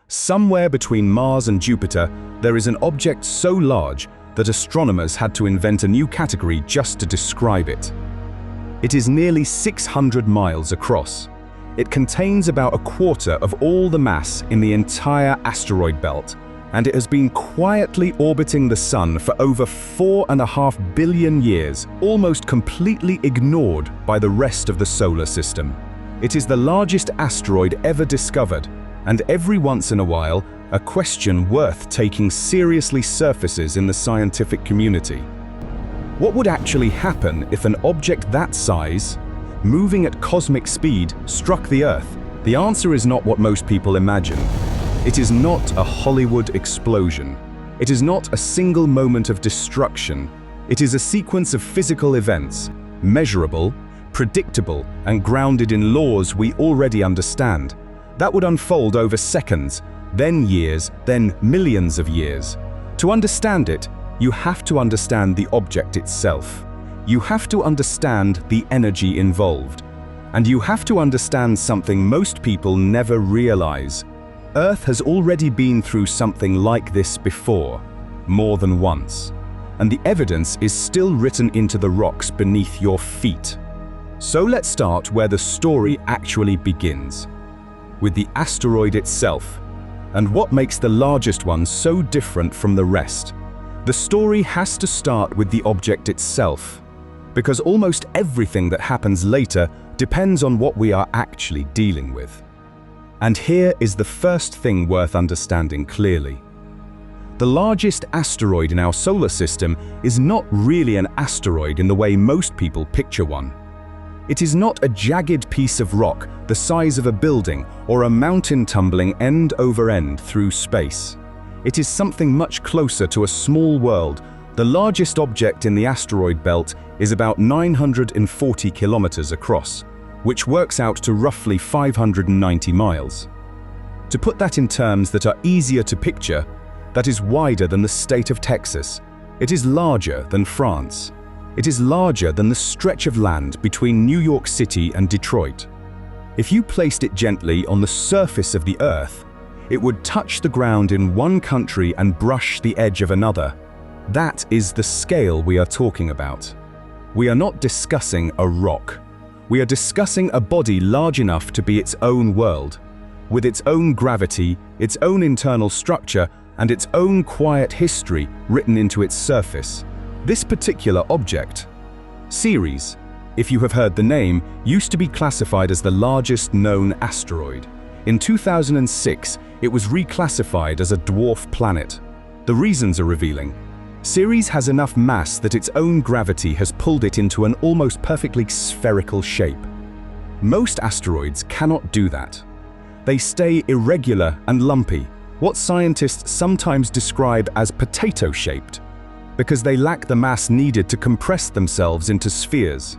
Somewhere between Mars and Jupiter, there is an object so large that astronomers had to invent a new category just to describe it. It is nearly 600 miles across. It contains about a quarter of all the mass in the entire asteroid belt, and it has been quietly orbiting the Sun for over 4.5 billion years, almost completely ignored by the rest of the solar system. It is the largest asteroid ever discovered, and every once in a while, a question worth taking seriously surfaces in the scientific community. What would actually happen if an object that size, moving at cosmic speed, struck the Earth? The answer is not what most people imagine. It is not a Hollywood explosion. It is not a single moment of destruction. It is a sequence of physical events, measurable, predictable, and grounded in laws we already understand, that would unfold over seconds, then years, then millions of years. To understand it, you have to understand the object itself. You have to understand the energy involved. And you have to understand something most people never realize. Earth has already been through something like this before, more than once. And the evidence is still written into the rocks beneath your feet. So let's start where the story actually begins, with the asteroid itself, and what makes the largest one so different from the rest. The story has to start with the object itself, because almost everything that happens later depends on what we are actually dealing with. And here is the first thing worth understanding clearly. The largest asteroid in our solar system is not really an asteroid in the way most people picture one. It is not a jagged piece of rock the size of a building or a mountain tumbling end over end through space. It is something much closer to a small world. The largest object in the asteroid belt is about 940 kilometers across, which works out to roughly 590 miles. To put that in terms that are easier to picture, that is wider than the state of Texas. It is larger than France. It is larger than the stretch of land between New York City and Detroit. If you placed it gently on the surface of the Earth, it would touch the ground in one country and brush the edge of another. That is the scale we are talking about. We are not discussing a rock. We are discussing a body large enough to be its own world, with its own gravity, its own internal structure, and its own quiet history written into its surface. This particular object, Ceres, if you have heard the name, used to be classified as the largest known asteroid. In 2006, it was reclassified as a dwarf planet. The reasons are revealing. Ceres has enough mass that its own gravity has pulled it into an almost perfectly spherical shape. Most asteroids cannot do that. They stay irregular and lumpy, what scientists sometimes describe as potato-shaped, because they lack the mass needed to compress themselves into spheres.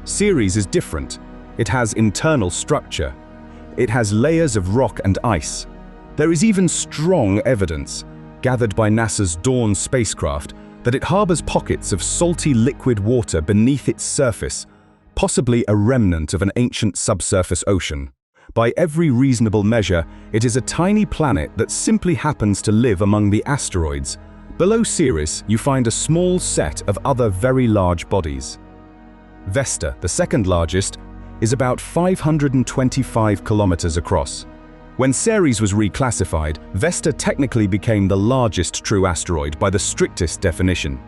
Ceres is different. It has internal structure. It has layers of rock and ice. There is even strong evidence, gathered by NASA's Dawn spacecraft, that it harbors pockets of salty liquid water beneath its surface, possibly a remnant of an ancient subsurface ocean. By every reasonable measure, it is a tiny planet that simply happens to live among the asteroids. Below Ceres, you find a small set of other very large bodies. Vesta, the second largest, is about 525 kilometers across. When Ceres was reclassified, Vesta technically became the largest true asteroid by the strictest definition.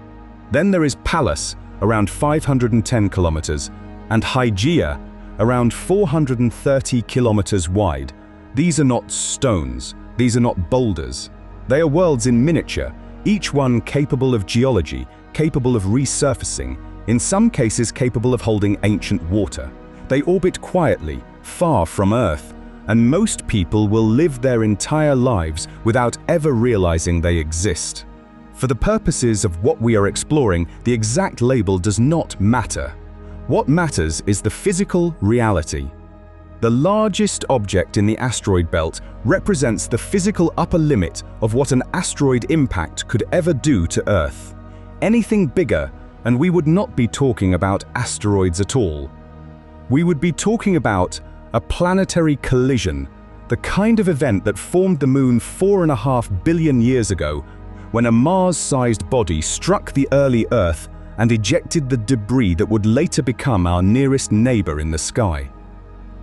Then there is Pallas, around 510 kilometers, and Hygeia, around 430 kilometers wide. These are not stones, these are not boulders. They are worlds in miniature, each one capable of geology, capable of resurfacing, in some cases capable of holding ancient water. They orbit quietly, far from Earth, and most people will live their entire lives without ever realizing they exist. For the purposes of what we are exploring, the exact label does not matter. What matters is the physical reality. The largest object in the asteroid belt represents the physical upper limit of what an asteroid impact could ever do to Earth. Anything bigger, and we would not be talking about asteroids at all. We would be talking about a planetary collision The kind of event that formed the Moon 4.5 billion years ago, when a Mars-sized body struck the early Earth and ejected the debris that would later become our nearest neighbor in the sky.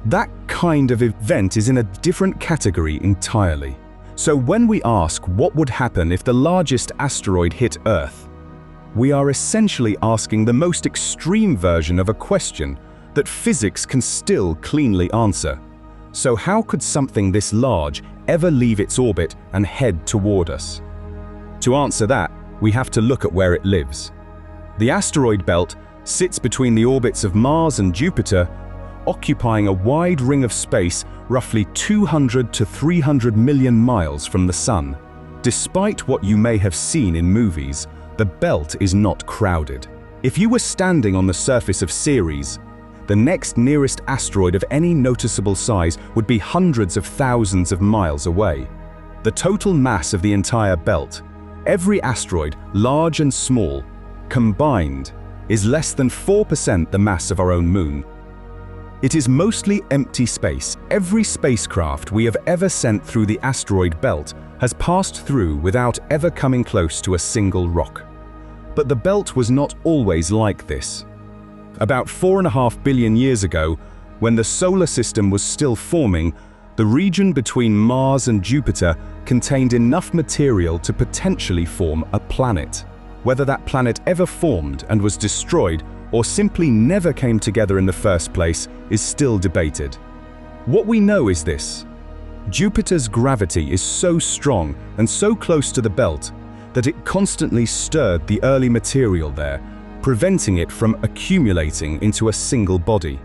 That kind of event is in a different category entirely. So when we ask what would happen if the largest asteroid hit Earth, we are essentially asking the most extreme version of a question that physics can still cleanly answer. So how could something this large ever leave its orbit and head toward us? To answer that, we have to look at where it lives. The asteroid belt sits between the orbits of Mars and Jupiter, occupying a wide ring of space roughly 200 to 300 million miles from the Sun. Despite what you may have seen in movies, the belt is not crowded. If you were standing on the surface of Ceres, the next nearest asteroid of any noticeable size would be hundreds of thousands of miles away. The total mass of the entire belt, every asteroid, large and small, combined, is less than 4% the mass of our own Moon. It is mostly empty space. Every spacecraft we have ever sent through the asteroid belt has passed through without ever coming close to a single rock. But the belt was not always like this. About 4.5 billion years ago, when the solar system was still forming, the region between Mars and Jupiter contained enough material to potentially form a planet. Whether that planet ever formed and was destroyed or simply never came together in the first place is still debated. What we know is this: Jupiter's gravity is so strong and so close to the belt that it constantly stirred the early material there, preventing it from accumulating into a single body.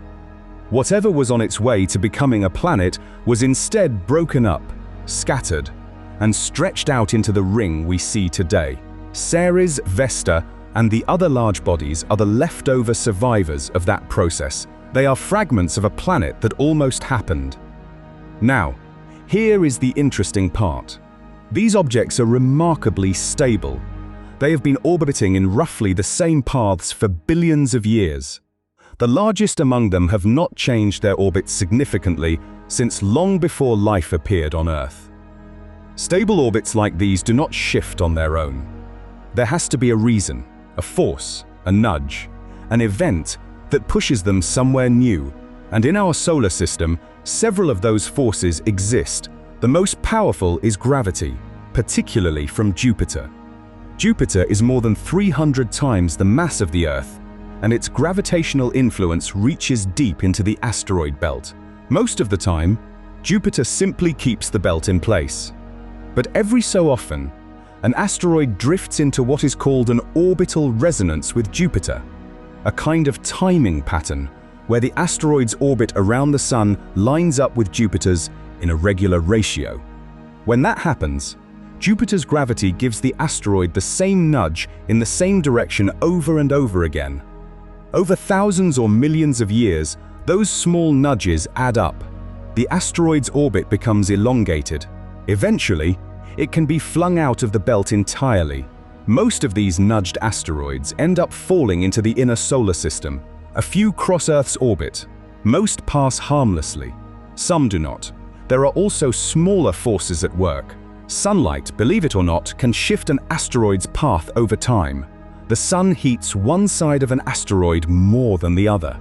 Whatever was on its way to becoming a planet was instead broken up, scattered, and stretched out into the ring we see today. Ceres, Vesta, and the other large bodies are the leftover survivors of that process. They are fragments of a planet that almost happened. Now, here is the interesting part. These objects are remarkably stable. They have been orbiting in roughly the same paths for billions of years. The largest among them have not changed their orbits significantly since long before life appeared on Earth. Stable orbits like these do not shift on their own. There has to be a reason, a force, a nudge, an event that pushes them somewhere new. And in our solar system, several of those forces exist. The most powerful is gravity, particularly from Jupiter. Jupiter is more than 300 times the mass of the Earth, and its gravitational influence reaches deep into the asteroid belt. Most of the time, Jupiter simply keeps the belt in place. But every so often, an asteroid drifts into what is called an orbital resonance with Jupiter, a kind of timing pattern where the asteroid's orbit around the Sun lines up with Jupiter's in a regular ratio. When that happens, Jupiter's gravity gives the asteroid the same nudge in the same direction over and over again. Over thousands or millions of years, those small nudges add up. The asteroid's orbit becomes elongated. Eventually, it can be flung out of the belt entirely. Most of these nudged asteroids end up falling into the inner solar system. A few cross Earth's orbit. Most pass harmlessly. Some do not. There are also smaller forces at work. Sunlight, believe it or not, can shift an asteroid's path over time. The Sun heats one side of an asteroid more than the other.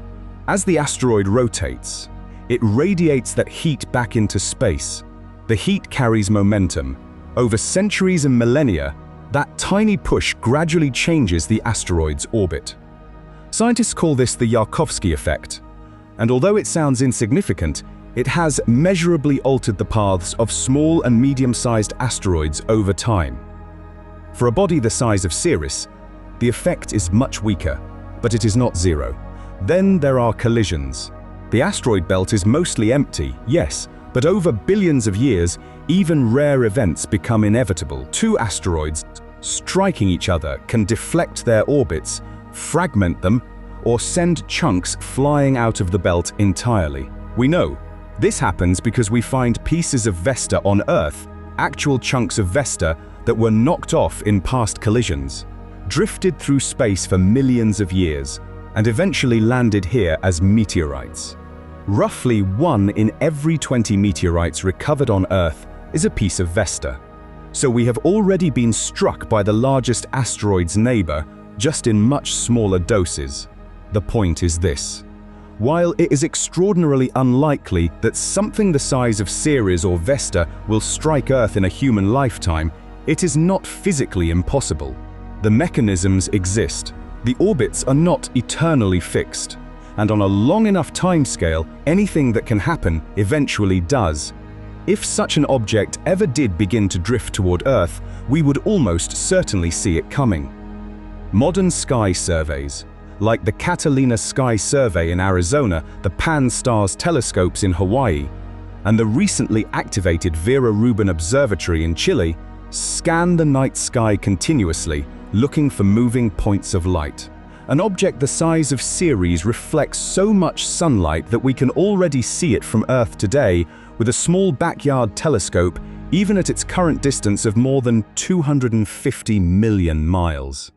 As the asteroid rotates, it radiates that heat back into space. The heat carries momentum. Over centuries and millennia, that tiny push gradually changes the asteroid's orbit. Scientists call this the Yarkovsky effect, and although it sounds insignificant, it has measurably altered the paths of small and medium-sized asteroids over time. For a body the size of Ceres, the effect is much weaker, but it is not zero. Then there are collisions. The asteroid belt is mostly empty, yes, but over billions of years, even rare events become inevitable. Two asteroids striking each other can deflect their orbits, fragment them, or send chunks flying out of the belt entirely. We know this happens because we find pieces of Vesta on Earth, actual chunks of Vesta that were knocked off in past collisions, drifted through space for millions of years, and eventually landed here as meteorites. Roughly 1 in every 20 meteorites recovered on Earth is a piece of Vesta. So we have already been struck by the largest asteroid's neighbor, just in much smaller doses. The point is this. While it is extraordinarily unlikely that something the size of Ceres or Vesta will strike Earth in a human lifetime, it is not physically impossible. The mechanisms exist. The orbits are not eternally fixed. And on a long enough timescale, anything that can happen eventually does. If such an object ever did begin to drift toward Earth, we would almost certainly see it coming. Modern sky surveys, like the Catalina Sky Survey in Arizona, the Pan-STARRS telescopes in Hawaii, and the recently activated Vera Rubin Observatory in Chile, scan the night sky continuously, looking for moving points of light. An object the size of Ceres reflects so much sunlight that we can already see it from Earth today with a small backyard telescope, even at its current distance of more than 250 million miles.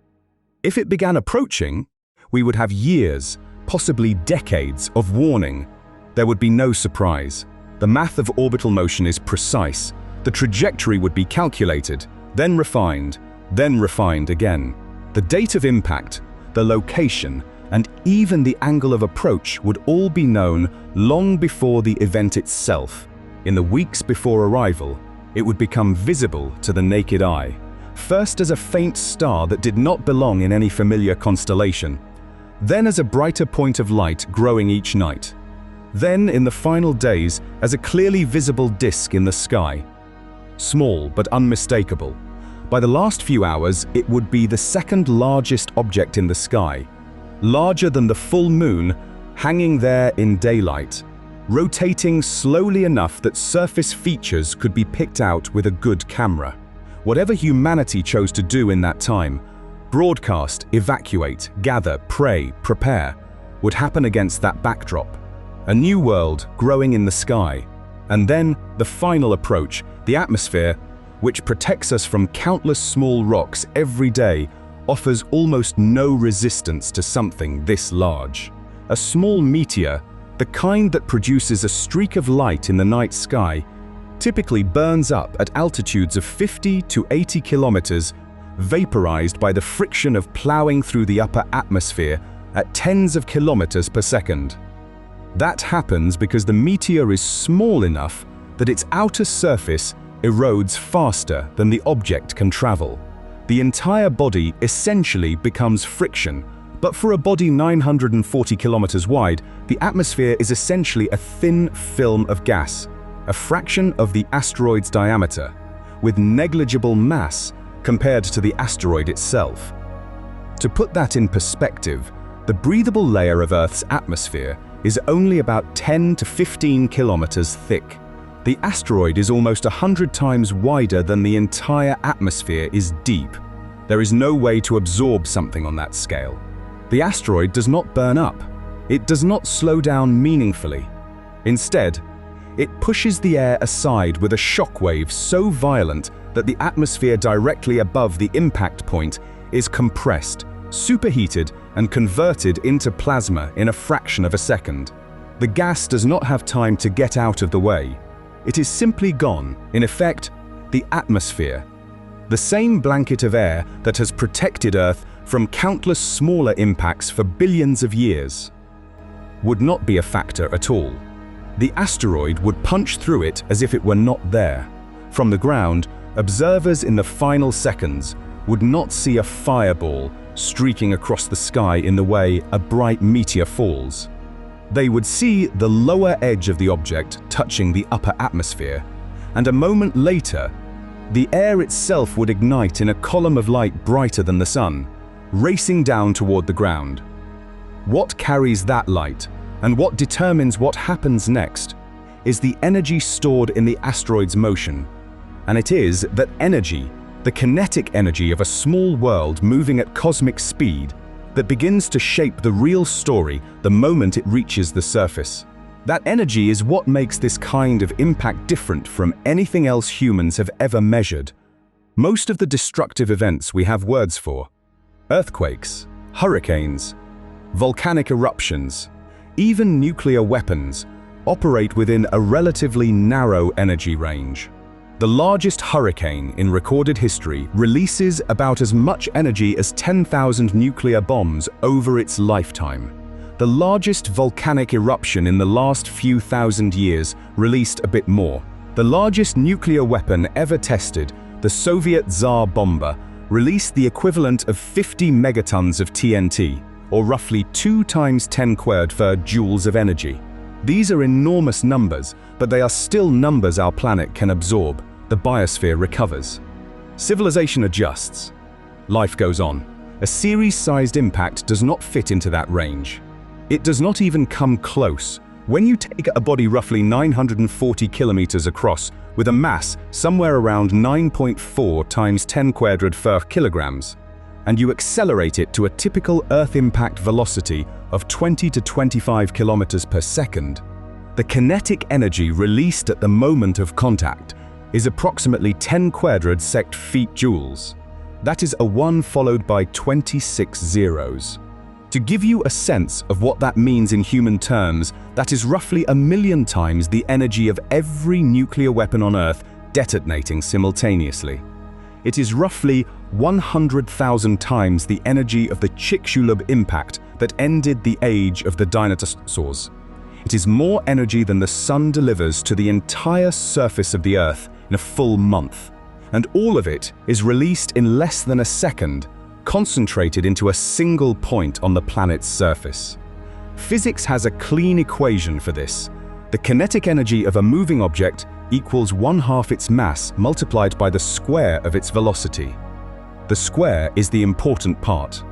If it began approaching, we would have years, possibly decades, of warning. There would be no surprise. The math of orbital motion is precise. The trajectory would be calculated, then refined again. The date of impact, the location, and even the angle of approach would all be known long before the event itself. In the weeks before arrival, it would become visible to the naked eye, first as a faint star that did not belong in any familiar constellation, then as a brighter point of light growing each night, then in the final days as a clearly visible disk in the sky. Small but unmistakable. By the last few hours, it would be the second largest object in the sky, larger than the full moon, hanging there in daylight, rotating slowly enough that surface features could be picked out with a good camera. Whatever humanity chose to do in that time, broadcast, evacuate, gather, pray, prepare, would happen against that backdrop. A new world growing in the sky. And then the final approach, the atmosphere, which protects us from countless small rocks every day, offers almost no resistance to something this large. A small meteor, the kind that produces a streak of light in the night sky, typically burns up at altitudes of 50 to 80 kilometers, vaporized by the friction of plowing through the upper atmosphere at tens of kilometers per second. That happens because the meteor is small enough that its outer surface erodes faster than the object can travel. The entire body essentially becomes friction, but for a body 940 kilometers wide, the atmosphere is essentially a thin film of gas, a fraction of the asteroid's diameter, with negligible mass compared to the asteroid itself. To put that in perspective, the breathable layer of Earth's atmosphere is only about 10 to 15 kilometers thick. The asteroid is almost 100 times wider than the entire atmosphere is deep. There is no way to absorb something on that scale. The asteroid does not burn up. It does not slow down meaningfully. Instead, it pushes the air aside with a shockwave so violent that the atmosphere directly above the impact point is compressed, superheated, and converted into plasma in a fraction of a second. The gas does not have time to get out of the way. It is simply gone. In effect, the atmosphere, the same blanket of air that has protected Earth from countless smaller impacts for billions of years, would not be a factor at all. The asteroid would punch through it as if it were not there. From the ground, observers in the final seconds would not see a fireball streaking across the sky in the way a bright meteor falls. They would see the lower edge of the object touching the upper atmosphere, and a moment later, the air itself would ignite in a column of light brighter than the sun, racing down toward the ground. What carries that light, and what determines what happens next, is the energy stored in the asteroid's motion. And it is that energy, the kinetic energy of a small world moving at cosmic speed, that begins to shape the real story the moment it reaches the surface. That energy is what makes this kind of impact different from anything else humans have ever measured. Most of the destructive events we have words for: earthquakes, hurricanes, volcanic eruptions, even nuclear weapons, operate within a relatively narrow energy range. The largest hurricane in recorded history releases about as much energy as 10,000 nuclear bombs over its lifetime. The largest volcanic eruption in the last few thousand years released a bit more. The largest nuclear weapon ever tested, the Soviet Tsar bomber, released the equivalent of 50 megatons of TNT, or roughly 2 × 10⁻³ joules of energy. These are enormous numbers, but they are still numbers our planet can absorb. The biosphere recovers. Civilization adjusts. Life goes on. A Ceres-sized impact does not fit into that range. It does not even come close. When you take a body roughly 940 kilometers across, with a mass somewhere around 9.4 × 10⁻³ kilograms, and you accelerate it to a typical Earth impact velocity of 20 to 25 kilometers per second, the kinetic energy released at the moment of contact is approximately 10^² feet joules. That is a 1 followed by 26 zeros. To give you a sense of what that means in human terms, that is roughly 1,000,000 times the energy of every nuclear weapon on Earth detonating simultaneously. It is roughly 100,000 times the energy of the Chicxulub impact that ended the age of the dinosaurs. It is more energy than the Sun delivers to the entire surface of the Earth in a full month. And all of it is released in less than a second, concentrated into a single point on the planet's surface. Physics has a clean equation for this. The kinetic energy of a moving object equals 1/2 its mass multiplied by the square of its velocity. The square is the important part.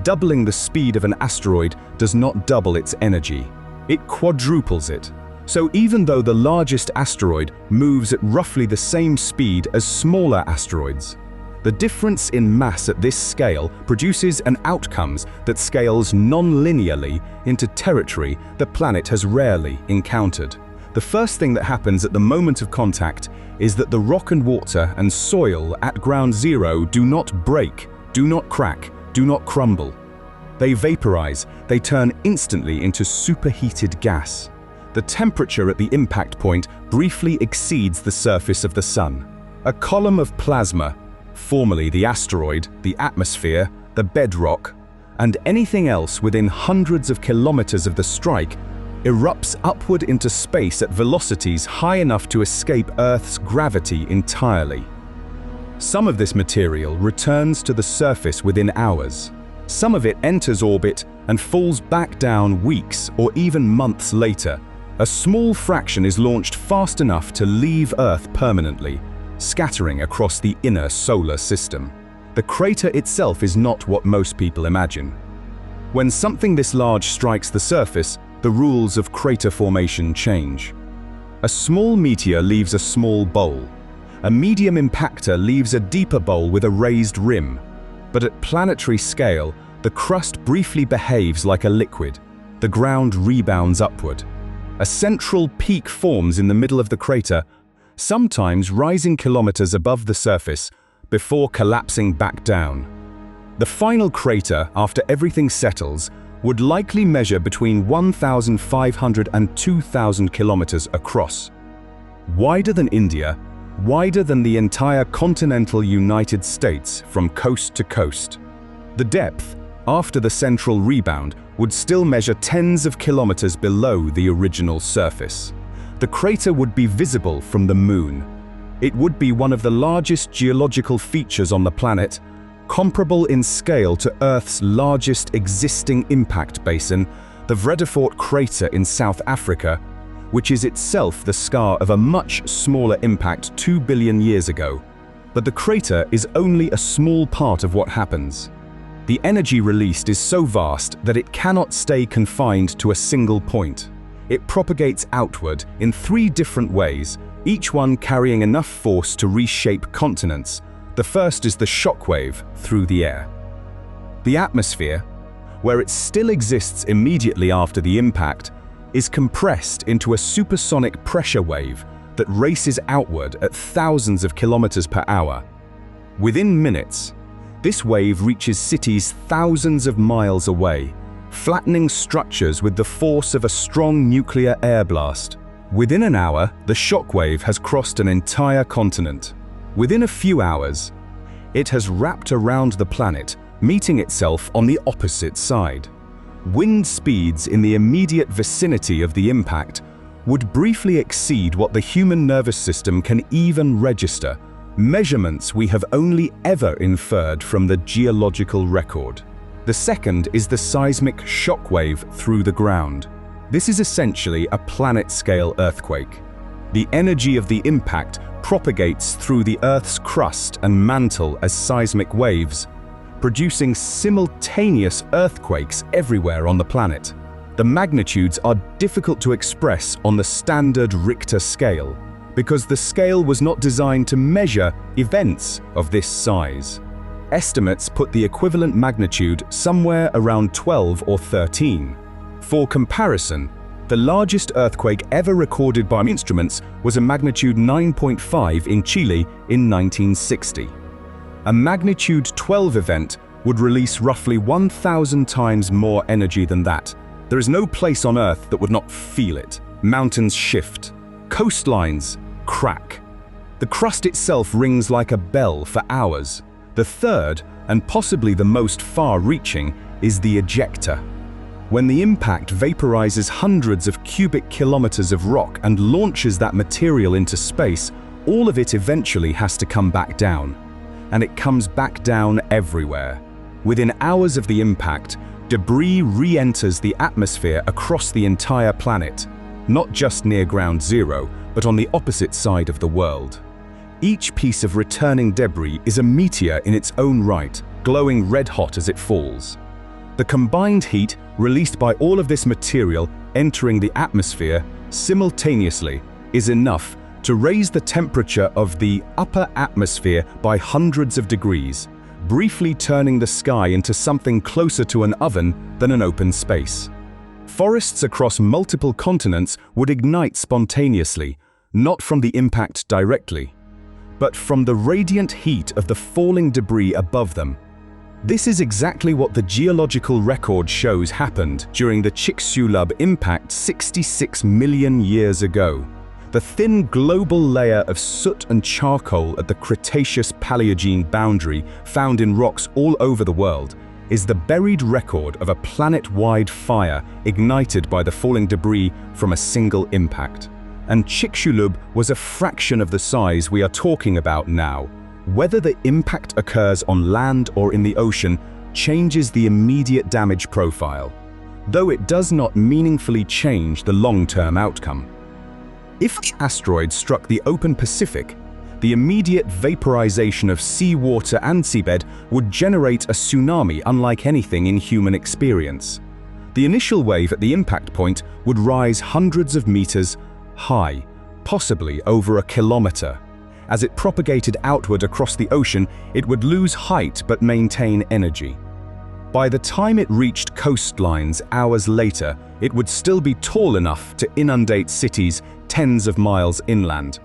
Doubling the speed of an asteroid does not double its energy. It quadruples it. So even though the largest asteroid moves at roughly the same speed as smaller asteroids, the difference in mass at this scale produces an outcomes that scales non-linearly into territory the planet has rarely encountered. The first thing that happens at the moment of contact is that the rock and water and soil at ground zero do not break, do not crack, do not crumble. They vaporize, they turn instantly into superheated gas. The temperature at the impact point briefly exceeds the surface of the Sun. A column of plasma, formerly the asteroid, the atmosphere, the bedrock, and anything else within hundreds of kilometers of the strike, erupts upward into space at velocities high enough to escape Earth's gravity entirely. Some of this material returns to the surface within hours. Some of it enters orbit and falls back down weeks or even months later. A small fraction is launched fast enough to leave Earth permanently, scattering across the inner solar system. The crater itself is not what most people imagine. When something this large strikes the surface, the rules of crater formation change. A small meteor leaves a small bowl. A medium impactor leaves a deeper bowl with a raised rim. But at planetary scale, the crust briefly behaves like a liquid. The ground rebounds upward. A central peak forms in the middle of the crater, sometimes rising kilometers above the surface before collapsing back down. The final crater, after everything settles, would likely measure between 1,500 and 2,000 kilometers across. Wider than India, wider than the entire continental United States from coast to coast. The depth, after the central rebound, would still measure tens of kilometers below the original surface. The crater would be visible from the Moon. It would be one of the largest geological features on the planet, comparable in scale to Earth's largest existing impact basin, the Vredefort crater in South Africa, which is itself the scar of a much smaller impact 2 billion years ago. But the crater is only a small part of what happens. The energy released is so vast that it cannot stay confined to a single point. It propagates outward in 3 different ways, each one carrying enough force to reshape continents. The first is the shockwave through the air. The atmosphere, where it still exists immediately after the impact, is compressed into a supersonic pressure wave that races outward at thousands of kilometers per hour. Within minutes, this wave reaches cities thousands of miles away, flattening structures with the force of a strong nuclear air blast. Within an hour, the shockwave has crossed an entire continent. Within a few hours, it has wrapped around the planet, meeting itself on the opposite side. Wind speeds in the immediate vicinity of the impact would briefly exceed what the human nervous system can even register, measurements we have only ever inferred from the geological record. The second is the seismic shockwave through the ground. This is essentially a planet-scale earthquake. The energy of the impact propagates through the Earth's crust and mantle as seismic waves, producing simultaneous earthquakes everywhere on the planet. The magnitudes are difficult to express on the standard Richter scale, because the scale was not designed to measure events of this size. Estimates put the equivalent magnitude somewhere around 12 or 13. For comparison, the largest earthquake ever recorded by instruments was a magnitude 9.5 in Chile in 1960. A magnitude 12 event would release roughly 1,000 times more energy than that. There is no place on Earth that would not feel it. Mountains shift. Coastlines crack. The crust itself rings like a bell for hours. The third, and possibly the most far-reaching, is the ejecta. When the impact vaporizes hundreds of cubic kilometers of rock and launches that material into space, all of it eventually has to come back down. And it comes back down everywhere. Within hours of the impact, debris re-enters the atmosphere across the entire planet, not just near ground zero, but on the opposite side of the world. Each piece of returning debris is a meteor in its own right, glowing red-hot as it falls. The combined heat released by all of this material entering the atmosphere simultaneously is enough to raise the temperature of the upper atmosphere by hundreds of degrees, briefly turning the sky into something closer to an oven than an open space. Forests across multiple continents would ignite spontaneously, not from the impact directly, but from the radiant heat of the falling debris above them. This is exactly what the geological record shows happened during the Chicxulub impact 66 million years ago. The thin global layer of soot and charcoal at the Cretaceous-Paleogene boundary, found in rocks all over the world, is the buried record of a planet-wide fire ignited by the falling debris from a single impact. And Chicxulub was a fraction of the size we are talking about now. Whether the impact occurs on land or in the ocean changes the immediate damage profile, though it does not meaningfully change the long-term outcome. If the asteroid struck the open Pacific, the immediate vaporization of seawater and seabed would generate a tsunami unlike anything in human experience. The initial wave at the impact point would rise hundreds of meters high, possibly over a kilometer. As it propagated outward across the ocean, it would lose height but maintain energy. By the time it reached coastlines hours later, it would still be tall enough to inundate cities tens of miles inland.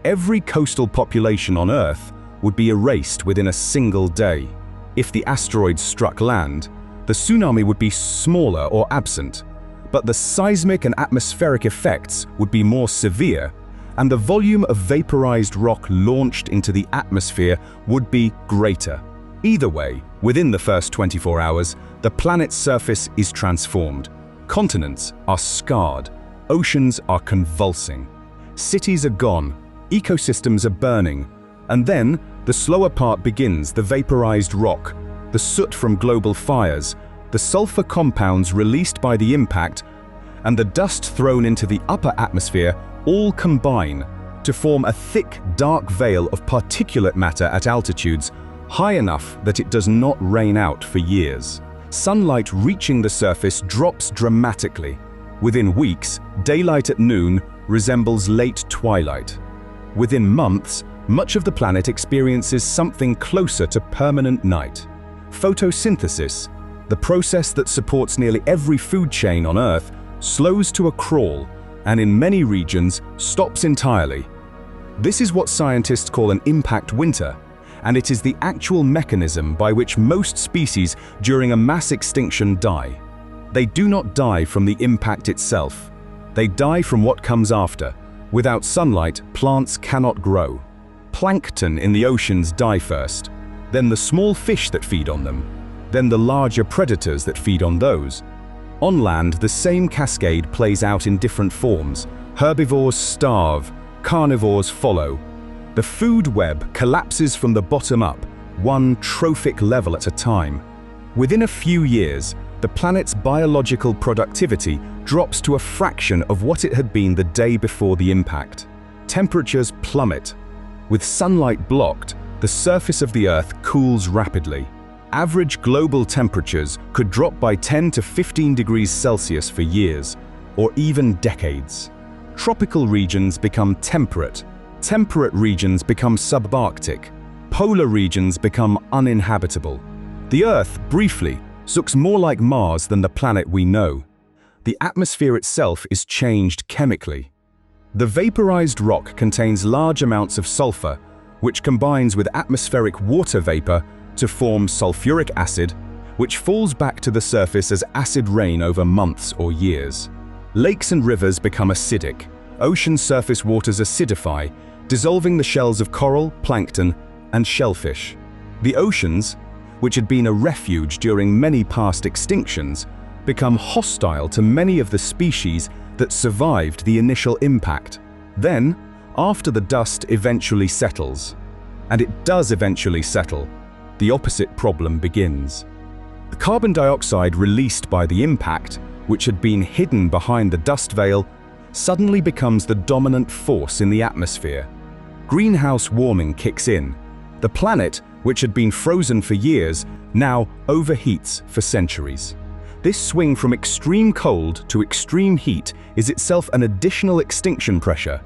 Every coastal population on Earth would be erased within a single day. If the asteroid struck land, the tsunami would be smaller or absent, but the seismic and atmospheric effects would be more severe, and the volume of vaporized rock launched into the atmosphere would be greater. Either way, within the first 24 hours, the planet's surface is transformed. Continents are scarred, oceans are convulsing, cities are gone, ecosystems are burning, and then the slower part begins: the vaporized rock, the soot from global fires, the sulfur compounds released by the impact, and the dust thrown into the upper atmosphere all combine to form a thick, dark veil of particulate matter at altitudes high enough that it does not rain out for years. Sunlight reaching the surface drops dramatically. Within weeks, daylight at noon resembles late twilight. Within months, much of the planet experiences something closer to permanent night. Photosynthesis, the process that supports nearly every food chain on Earth, slows to a crawl, and in many regions stops entirely. This is what scientists call an impact winter, and it is the actual mechanism by which most species during a mass extinction die. They do not die from the impact itself. They die from what comes after. Without sunlight, plants cannot grow. Plankton in the oceans die first, then the small fish that feed on them, then the larger predators that feed on those. On land, the same cascade plays out in different forms. Herbivores starve, carnivores follow. The food web collapses from the bottom up, one trophic level at a time. Within a few years, the planet's biological productivity drops to a fraction of what it had been the day before the impact. Temperatures plummet. With sunlight blocked, the surface of the Earth cools rapidly. Average global temperatures could drop by 10 to 15 degrees Celsius for years, or even decades. Tropical regions become temperate. Temperate regions become subarctic. Polar regions become uninhabitable. The Earth, briefly, looks more like Mars than the planet we know. The atmosphere itself is changed chemically. The vaporized rock contains large amounts of sulfur, which combines with atmospheric water vapor to form sulfuric acid, which falls back to the surface as acid rain over months or years. Lakes and rivers become acidic. Ocean surface waters acidify, dissolving the shells of coral, plankton, and shellfish. The oceans, which had been a refuge during many past extinctions, become hostile to many of the species that survived the initial impact. Then, after the dust eventually settles, and it does eventually settle, the opposite problem begins. The carbon dioxide released by the impact, which had been hidden behind the dust veil, suddenly becomes the dominant force in the atmosphere. Greenhouse warming kicks in. The planet, which had been frozen for years, now overheats for centuries. This swing from extreme cold to extreme heat is itself an additional extinction pressure.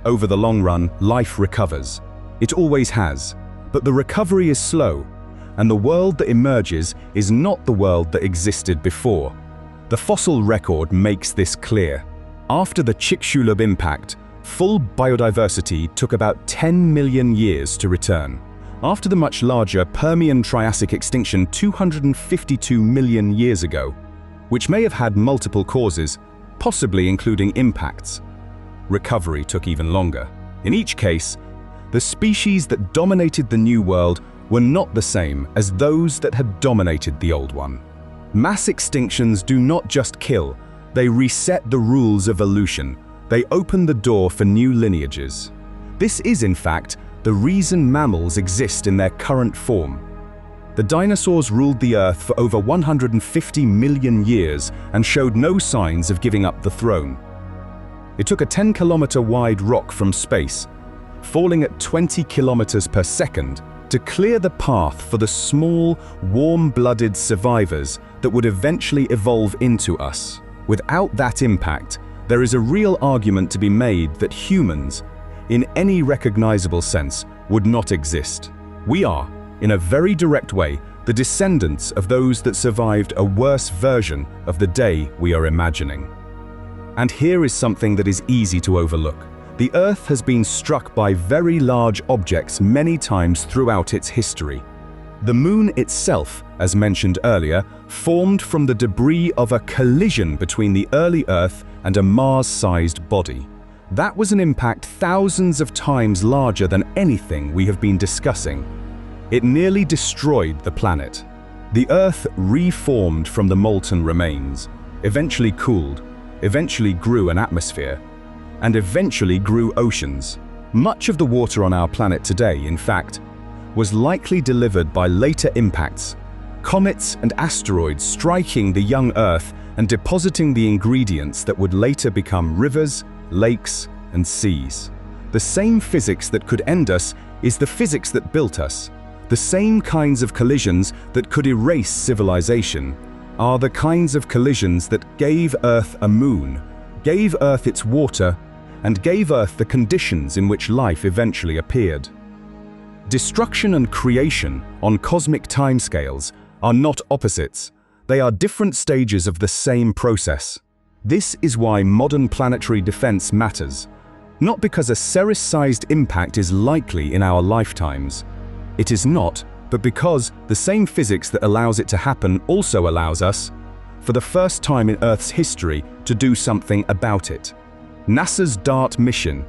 Over the long run, life recovers. It always has. But the recovery is slow, and the world that emerges is not the world that existed before. The fossil record makes this clear. After the Chicxulub impact, full biodiversity took about 10 million years to return. After the much larger Permian-Triassic extinction 252 million years ago, which may have had multiple causes, possibly including impacts, recovery took even longer. In each case, the species that dominated the New World were not the same as those that had dominated the Old One. Mass extinctions do not just kill, they reset the rules of evolution. They open the door for new lineages. This is, in fact, the reason mammals exist in their current form. The dinosaurs ruled the Earth for over 150 million years and showed no signs of giving up the throne. It took a 10-kilometer wide rock from space, falling at 20 kilometers per second, to clear the path for the small, warm-blooded survivors that would eventually evolve into us. Without that impact, there is a real argument to be made that humans, in any recognizable sense, would not exist. We are, in a very direct way, the descendants of those that survived a worse version of the day we are imagining. And here is something that is easy to overlook. The Earth has been struck by very large objects many times throughout its history. The Moon itself, as mentioned earlier, formed from the debris of a collision between the early Earth and a Mars-sized body. That was an impact thousands of times larger than anything we have been discussing. It nearly destroyed the planet. The Earth reformed from the molten remains, eventually cooled, eventually grew an atmosphere, and eventually grew oceans. Much of the water on our planet today, in fact, was likely delivered by later impacts, comets and asteroids striking the young Earth and depositing the ingredients that would later become rivers, lakes, and seas. The same physics that could end us is the physics that built us. The same kinds of collisions that could erase civilization are the kinds of collisions that gave Earth a moon, gave Earth its water, and gave Earth the conditions in which life eventually appeared. Destruction and creation on cosmic timescales are not opposites. They are different stages of the same process. This is why modern planetary defense matters. Not because a Ceres-sized impact is likely in our lifetimes. It is not, but because the same physics that allows it to happen also allows us, for the first time in Earth's history, to do something about it. NASA's DART mission,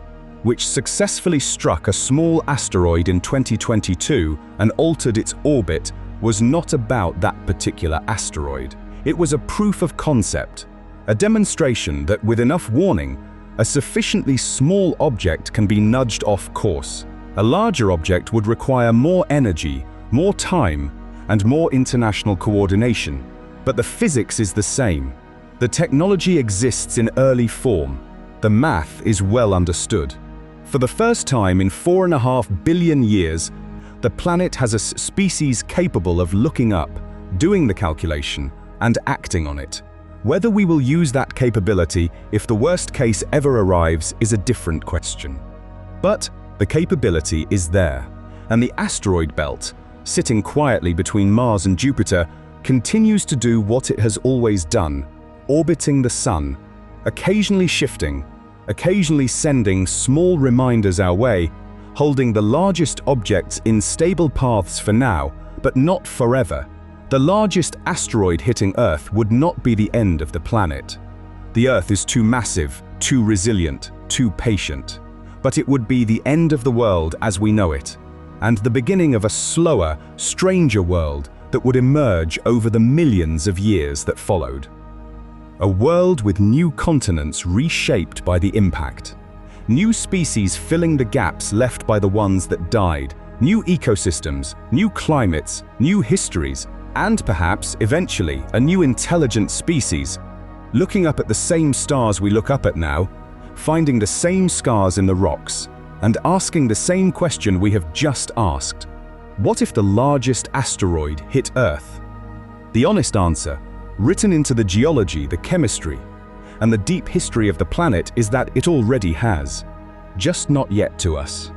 which successfully struck a small asteroid in 2022 and altered its orbit, was not about that particular asteroid. It was a proof of concept, a demonstration that with enough warning, a sufficiently small object can be nudged off course. A larger object would require more energy, more time, and more international coordination. But the physics is the same. The technology exists in early form. The math is well understood. For the first time in 4.5 billion years, the planet has a species capable of looking up, doing the calculation, and acting on it. Whether we will use that capability if the worst case ever arrives is a different question. But the capability is there, and the asteroid belt, sitting quietly between Mars and Jupiter, continues to do what it has always done, orbiting the Sun, occasionally shifting, occasionally sending small reminders our way, holding the largest objects in stable paths for now, but not forever. The largest asteroid hitting Earth would not be the end of the planet. The Earth is too massive, too resilient, too patient. But it would be the end of the world as we know it, and the beginning of a slower, stranger world that would emerge over the millions of years that followed. A world with new continents reshaped by the impact. New species filling the gaps left by the ones that died. New ecosystems, new climates, new histories, and perhaps, eventually, a new intelligent species. Looking up at the same stars we look up at now, finding the same scars in the rocks, and asking the same question we have just asked. What if the largest asteroid hit Earth? The honest answer, written into the geology, the chemistry, and the deep history of the planet, is that it already has. Just not yet to us.